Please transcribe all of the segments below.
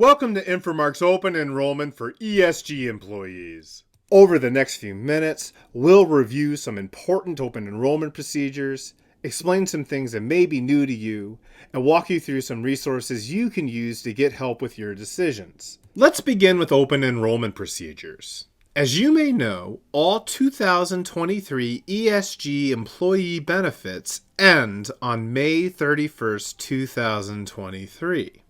Welcome to Inframark's open enrollment for ESG employees. Over the next few minutes, we'll review some important open enrollment procedures, explain some things that may be new to you, and walk you through some resources you can use to get help with your decisions. Let's begin with open enrollment procedures. As you may know, all 2023 ESG employee benefits end on May 31st, 2023.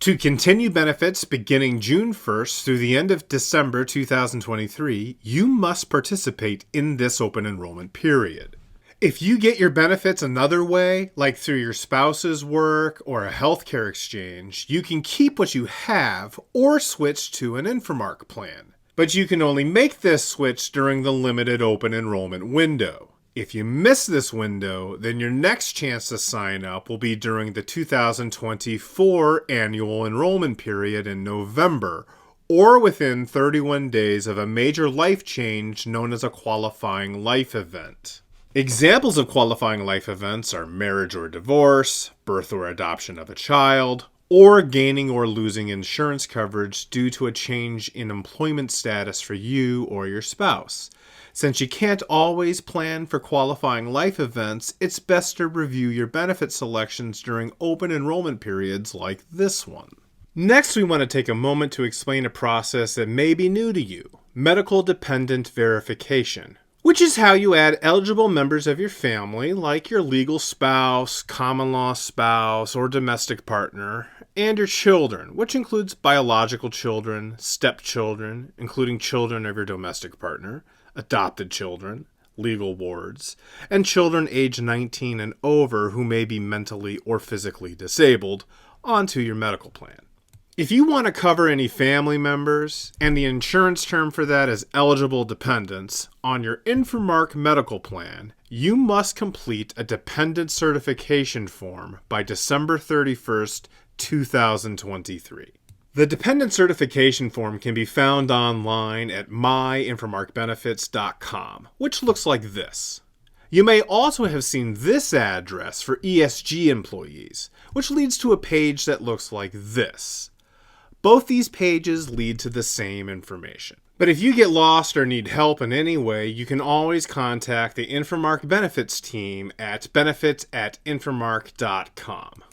To continue benefits beginning June 1st through the end of December 2023, you must participate in this open enrollment period. If you get your benefits another way, like through your spouse's work or a healthcare exchange, you can keep what you have or switch to an Inframark plan. But you can only make this switch during the limited open enrollment window. If you miss this window, then your next chance to sign up will be during the 2024 annual enrollment period in November, or within 31 days of a major life change known as a qualifying life event. Examples of qualifying life events are marriage or divorce, birth or adoption of a child, or gaining or losing insurance coverage due to a change in employment status for you or your spouse. Since you can't always plan for qualifying life events, it's best to review your benefit selections during open enrollment periods like this one. Next, we want to take a moment to explain a process that may be new to you: medical dependent verification, which is how you add eligible members of your family, like your legal spouse, common law spouse, or domestic partner, and your children, which includes biological children, stepchildren, including children of your domestic partner, adopted children, legal wards, and children aged 19 and over who may be mentally or physically disabled, onto your medical plan. If you want to cover any family members, and the insurance term for that is eligible dependents, on your Inframark medical plan, you must complete a dependent certification form by December 31st, 2023. The dependent certification form can be found online at myinframarkbenefits.com, which looks like this. You may also have seen this address for ESG employees, which leads to a page that looks like this. Both these pages lead to the same information. But if you get lost or need help in any way, you can always contact the Inframark Benefits team at benefits@inframark.com.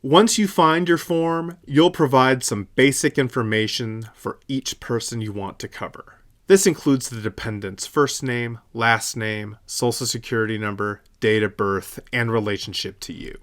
Once you find your form, you'll provide some basic information for each person you want to cover. This includes the dependent's first name, last name, social security number, date of birth, and relationship to you.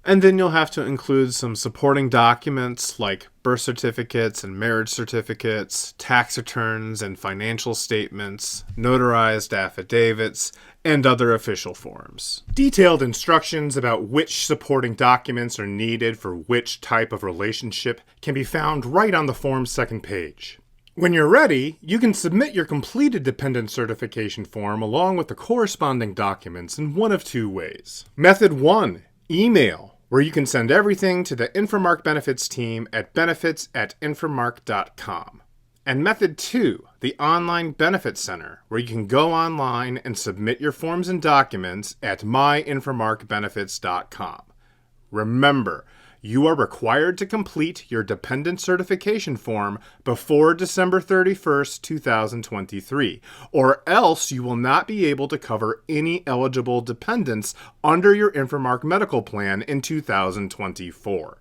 And then you'll have to include some supporting documents like birth certificates and marriage certificates, tax returns and financial statements, notarized affidavits, and other official forms. Detailed instructions about which supporting documents are needed for which type of relationship can be found right on the form's second page. When you're ready, you can submit your completed dependent certification form along with the corresponding documents in one of two ways. Method 1, email, where you can send everything to the Inframark Benefits team at benefits@inframark.com. And method 2, the online benefit center, where you can go online and submit your forms and documents at myinframarkbenefits.com. Remember, you are required to complete your dependent certification form before December 31st, 2023, or else you will not be able to cover any eligible dependents under your Inframark medical plan in 2024.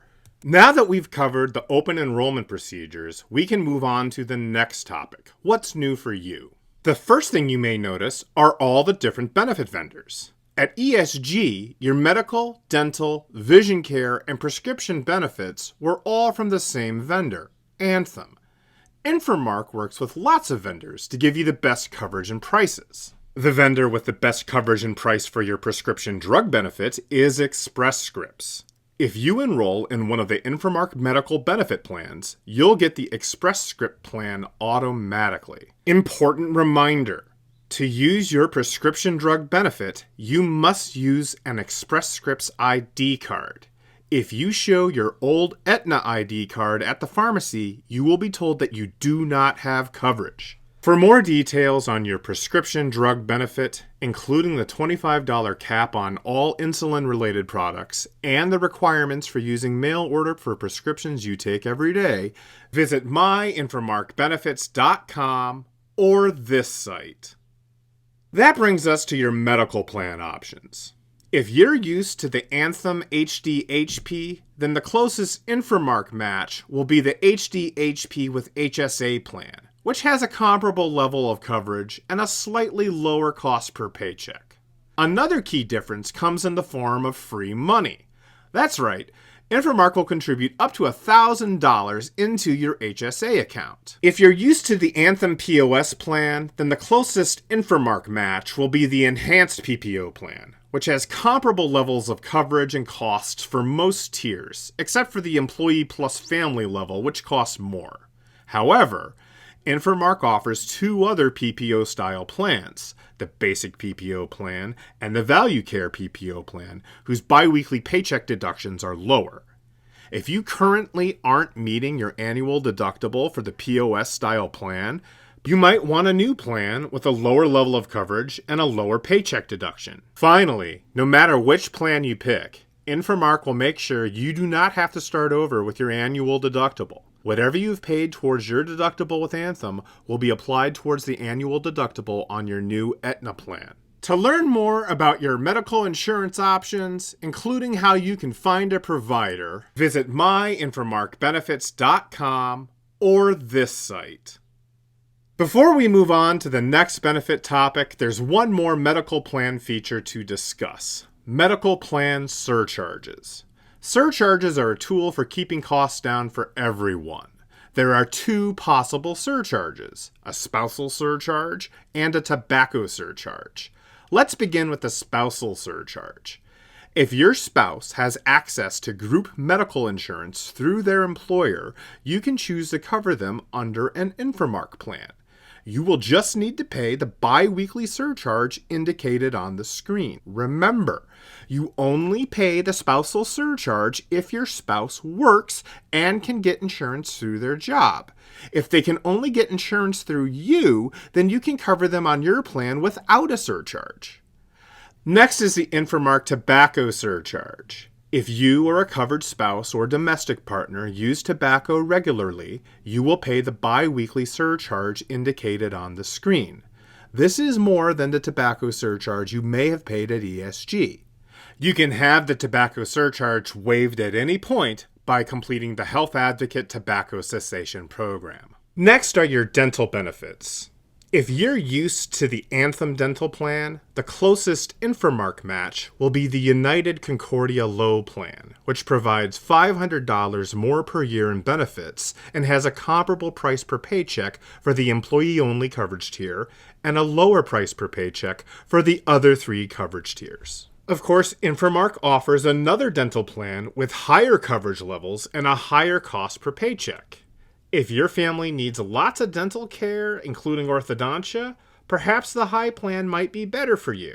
Now that we've covered the open enrollment procedures, we can move on to the next topic: what's new for you? The first thing you may notice are all the different benefit vendors. At ESG, your medical, dental, vision care, and prescription benefits were all from the same vendor, Anthem. Inframark works with lots of vendors to give you the best coverage and prices. The vendor with the best coverage and price for your prescription drug benefit is Express Scripts. If you enroll in one of the Inframark medical benefit plans, you'll get the Express Script plan automatically. Important reminder: to use your prescription drug benefit, you must use an Express Scripts ID card. If you show your old Aetna ID card at the pharmacy, you will be told that you do not have coverage. For more details on your prescription drug benefit, including the $25 cap on all insulin-related products and the requirements for using mail order for prescriptions you take every day, visit myinframarkbenefits.com or this site. That brings us to your medical plan options. If you're used to the Anthem HD-HP, then the closest Inframark match will be the HD-HP with HSA plan, which has a comparable level of coverage and a slightly lower cost per paycheck. Another key difference comes in the form of free money. That's right, Inframark will contribute up to $1,000 into your HSA account. If you're used to the Anthem POS plan, then the closest Inframark match will be the Enhanced PPO plan, which has comparable levels of coverage and costs for most tiers, except for the Employee Plus Family level, which costs more. However, Inframark offers two other PPO-style plans, the Basic PPO plan and the Value Care PPO plan, whose biweekly paycheck deductions are lower. If you currently aren't meeting your annual deductible for the POS-style plan, you might want a new plan with a lower level of coverage and a lower paycheck deduction. Finally, no matter which plan you pick, Inframark will make sure you do not have to start over with your annual deductible. Whatever you've paid towards your deductible with Anthem will be applied towards the annual deductible on your new Aetna plan. To learn more about your medical insurance options, including how you can find a provider, visit myinframarkbenefits.com or this site. Before we move on to the next benefit topic, there's one more medical plan feature to discuss: medical plan surcharges. Surcharges are a tool for keeping costs down for everyone. There are two possible surcharges: a spousal surcharge and a tobacco surcharge. Let's begin with the spousal surcharge. If your spouse has access to group medical insurance through their employer, you can choose to cover them under an Inframark plan. You will just need to pay the bi-weekly surcharge indicated on the screen. Remember, you only pay the spousal surcharge if your spouse works and can get insurance through their job. If they can only get insurance through you, then you can cover them on your plan without a surcharge. Next is the Inframark tobacco surcharge. If you or a covered spouse or domestic partner use tobacco regularly, you will pay the bi-weekly surcharge indicated on the screen. This is more than the tobacco surcharge you may have paid at ESG. You can have the tobacco surcharge waived at any point by completing the Health Advocate Tobacco Cessation Program. Next are your dental benefits. If you're used to the Anthem dental plan, the closest Inframark match will be the United Concordia Low plan, which provides $500 more per year in benefits and has a comparable price per paycheck for the employee-only coverage tier and a lower price per paycheck for the other three coverage tiers. Of course, Inframark offers another dental plan with higher coverage levels and a higher cost per paycheck. If your family needs lots of dental care, including orthodontia, perhaps the high plan might be better for you.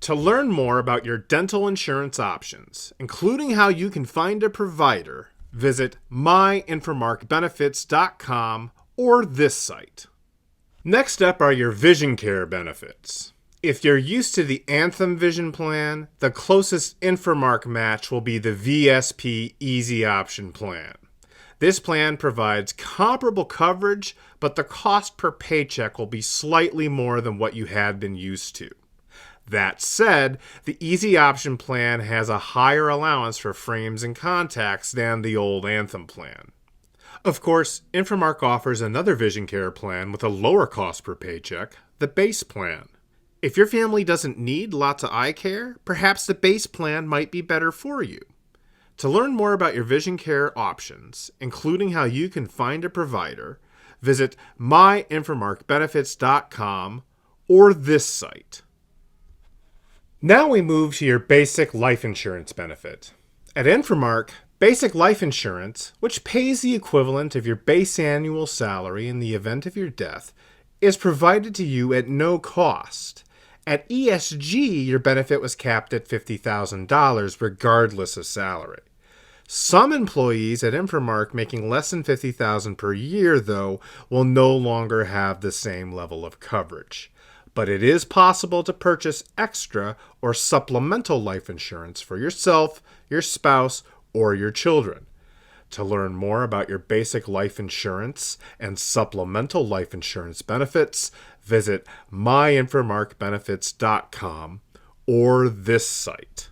To learn more about your dental insurance options, including how you can find a provider, visit myinframarkbenefits.com or this site. Next up are your vision care benefits. If you're used to the Anthem Vision plan, the closest Inframark match will be the VSP Easy Option plan. This plan provides comparable coverage, but the cost per paycheck will be slightly more than what you had been used to. That said, the Easy Option plan has a higher allowance for frames and contacts than the old Anthem plan. Of course, Inframark offers another vision care plan with a lower cost per paycheck, the Base plan. If your family doesn't need lots of eye care, perhaps the Base plan might be better for you. To learn more about your vision care options, including how you can find a provider, visit myinframarkbenefits.com or this site. Now we move to your basic life insurance benefit. At Inframark, basic life insurance, which pays the equivalent of your base annual salary in the event of your death, is provided to you at no cost. At ESG, your benefit was capped at $50,000 regardless of salary. Some employees at Inframark making less than $50,000 per year, though, will no longer have the same level of coverage. But it is possible to purchase extra or supplemental life insurance for yourself, your spouse, or your children. To learn more about your basic life insurance and supplemental life insurance benefits, visit myinframarkbenefits.com or this site.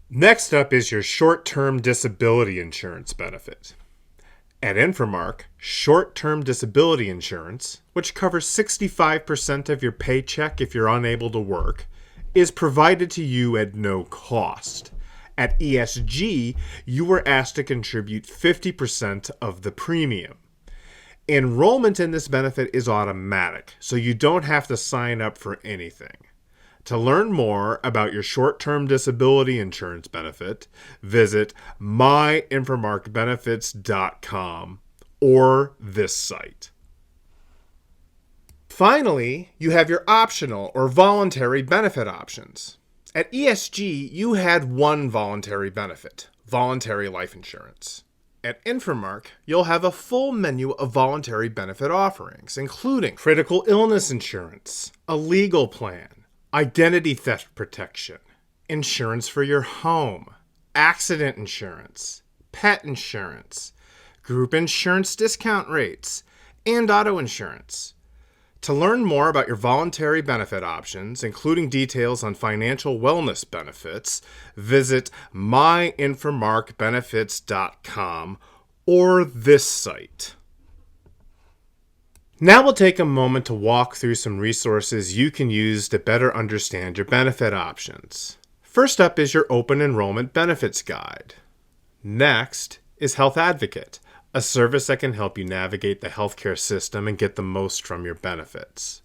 Next up is your short-term disability insurance benefit. At Inframark, short-term disability insurance, which covers 65% of your paycheck if you're unable to work, is provided to you at no cost. At ESG, you were asked to contribute 50% of the premium. Enrollment in this benefit is automatic, so you don't have to sign up for anything. To learn more about your short-term disability insurance benefit, visit myinframarkbenefits.com or this site. Finally, you have your optional or voluntary benefit options. At ESG, you had one voluntary benefit, voluntary life insurance. At Inframark, you'll have a full menu of voluntary benefit offerings, including critical illness insurance, a legal plan, identity theft protection, insurance for your home, accident insurance, pet insurance, group insurance discount rates, and auto insurance. To learn more about your voluntary benefit options, including details on financial wellness benefits, visit myinframarkbenefits.com or this site. Now we'll take a moment to walk through some resources you can use to better understand your benefit options. First up is your Open Enrollment Benefits Guide. Next is Health Advocate, a service that can help you navigate the healthcare system and get the most from your benefits.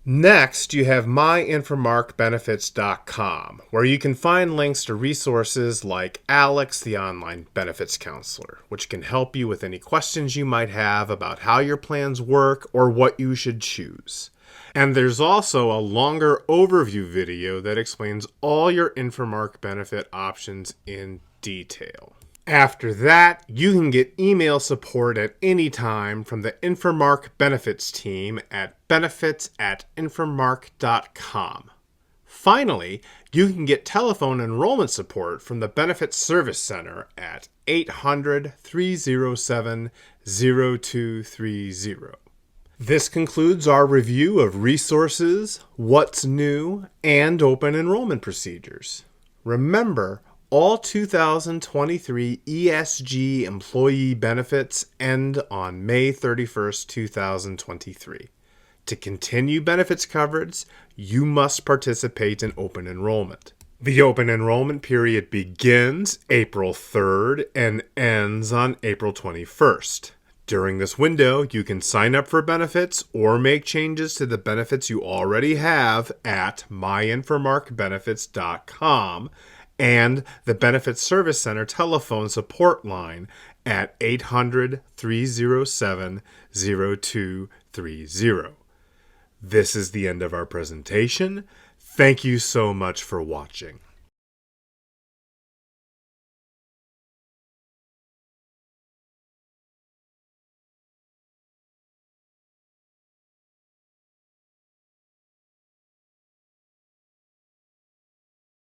Next, you have myinframarkbenefits.com, where you can find links to resources like Alex, the online benefits counselor, which can help you with any questions you might have about how your plans work or what you should choose. And there's also a longer overview video that explains all your Inframark benefit options in detail. After that, you can get email support at any time from the Inframark benefits team at benefits@inframark.com. Finally, you can get telephone enrollment support from the Benefits Service Center at 800-307-0230. This concludes our review of resources, what's new, and open enrollment procedures. Remember, all 2023 ESG employee benefits end on May 31st, 2023. To continue benefits coverage, you must participate in open enrollment. The open enrollment period begins April 3rd and ends on April 21st. During this window, you can sign up for benefits or make changes to the benefits you already have at myinframarkbenefits.com and the Benefits Service Center telephone support line at 800-307-0230. This is the end of our presentation. Thank you so much for watching.